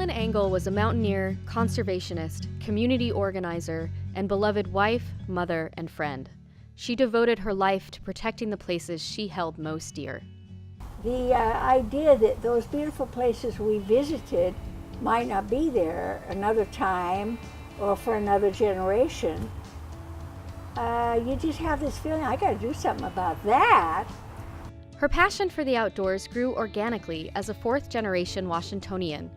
Helen Engle was a mountaineer, conservationist, community organizer, and beloved wife, mother, and friend. She devoted her life to protecting the places she held most dear. The idea that those beautiful places we visited might not be there another time or for another generation, you just have this feeling, I gotta do something about that. Her passion for the outdoors grew organically as a fourth-generation Washingtonian.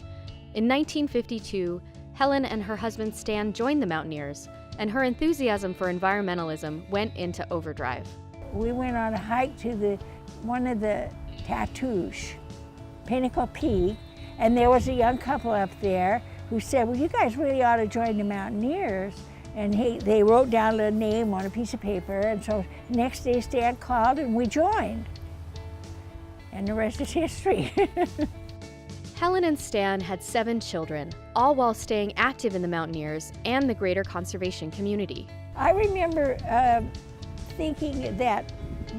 In 1952, Helen and her husband Stan joined the Mountaineers, and her enthusiasm for environmentalism went into overdrive. We went on a hike to one of the Tatoosh, Pinnacle Peak, and there was a young couple up there who said, well, you guys really ought to join the Mountaineers. And they wrote down a name on a piece of paper, and so next day Stan called and we joined. And the rest is history. Helen and Stan had 7 children, all while staying active in the Mountaineers and the greater conservation community. I remember thinking that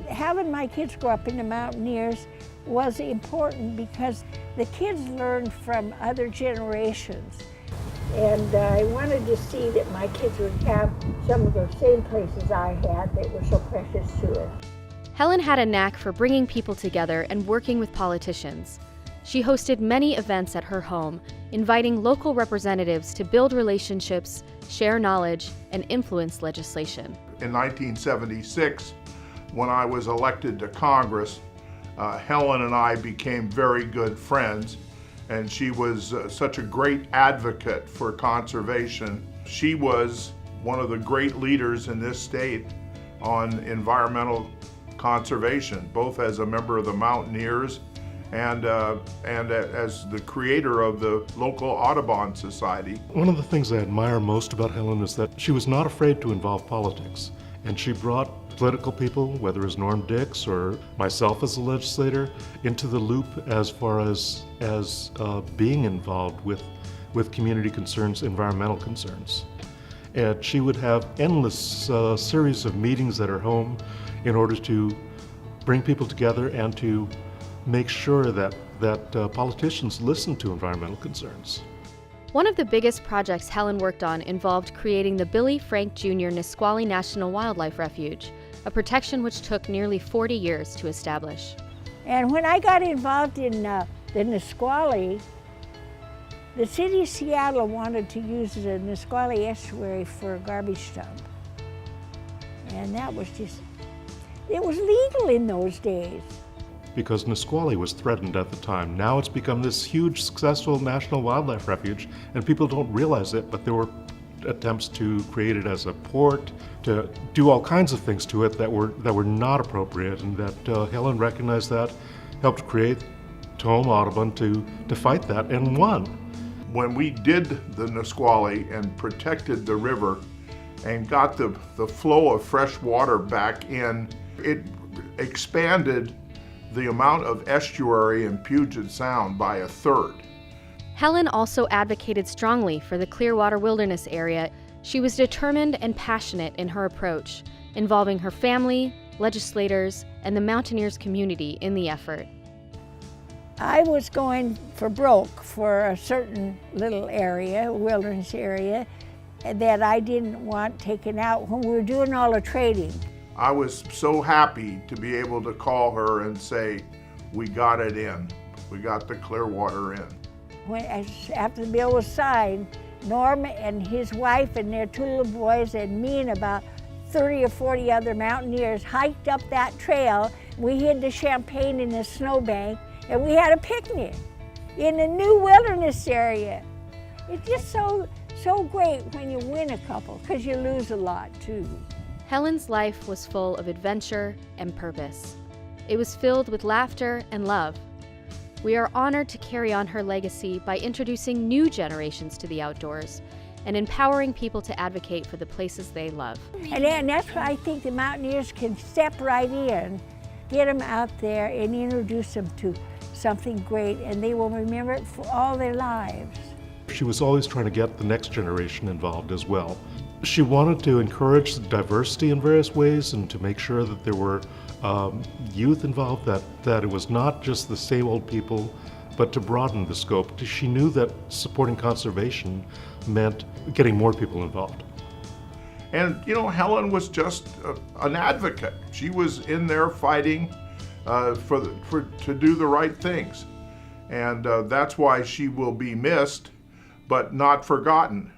having my kids grow up in the Mountaineers was important because the kids learned from other generations. And I wanted to see that my kids would have some of those same places I had that were so precious to us. Helen had a knack for bringing people together and working with politicians. She hosted many events at her home, inviting local representatives to build relationships, share knowledge, and influence legislation. In 1976, when I was elected to Congress, Helen and I became very good friends, and she was such a great advocate for conservation. She was one of the great leaders in this state on environmental conservation, both as a member of the Mountaineers and as the creator of the local Audubon Society. One of the things I admire most about Helen is that she was not afraid to involve politics, and she brought political people, whether it's Norm Dix or myself as a legislator, into the loop as far as being involved with community concerns, environmental concerns. And she would have endless series of meetings at her home in order to bring people together and to make sure that politicians listen to environmental concerns. One of the biggest projects Helen worked on involved creating the Billy Frank Jr. Nisqually National Wildlife Refuge, a protection which took nearly 40 years to establish. And when I got involved in the Nisqually, the city of Seattle wanted to use the Nisqually estuary for a garbage dump. And that was just, it was legal in those days. Because Nisqually was threatened at the time. Now it's become this huge, successful national wildlife refuge, and people don't realize it, but there were attempts to create it as a port, to do all kinds of things to it that were not appropriate, and that Helen recognized that, helped create Tahoma Audubon to fight that, and won. When we did the Nisqually and protected the river and got the flow of fresh water back in, it expanded the amount of estuary in Puget Sound by 1/3. Helen also advocated strongly for the Clearwater Wilderness area. She was determined and passionate in her approach, involving her family, legislators, and the Mountaineers community in the effort. I was going for broke for a certain little area, wilderness area, that I didn't want taken out when we were doing all the trading. I was so happy to be able to call her and say, we got it in. We got the Clearwater in. After the bill was signed, Norm and his wife and their 2 little boys and me and about 30 or 40 other Mountaineers hiked up that trail. We hid the champagne in the snowbank, and we had a picnic in a new wilderness area. It's just so great when you win a couple, because you lose a lot too. Helen's life was full of adventure and purpose. It was filled with laughter and love. We are honored to carry on her legacy by introducing new generations to the outdoors and empowering people to advocate for the places they love. And that's why I think the Mountaineers can step right in, get them out there and introduce them to something great, and they will remember it for all their lives. She was always trying to get the next generation involved as well. She wanted to encourage the diversity in various ways and to make sure that there were youth involved, that it was not just the same old people but to broaden the scope. She knew that supporting conservation meant getting more people involved. And Helen was just an advocate. She was in there fighting to do the right things. And that's why she will be missed, but not forgotten.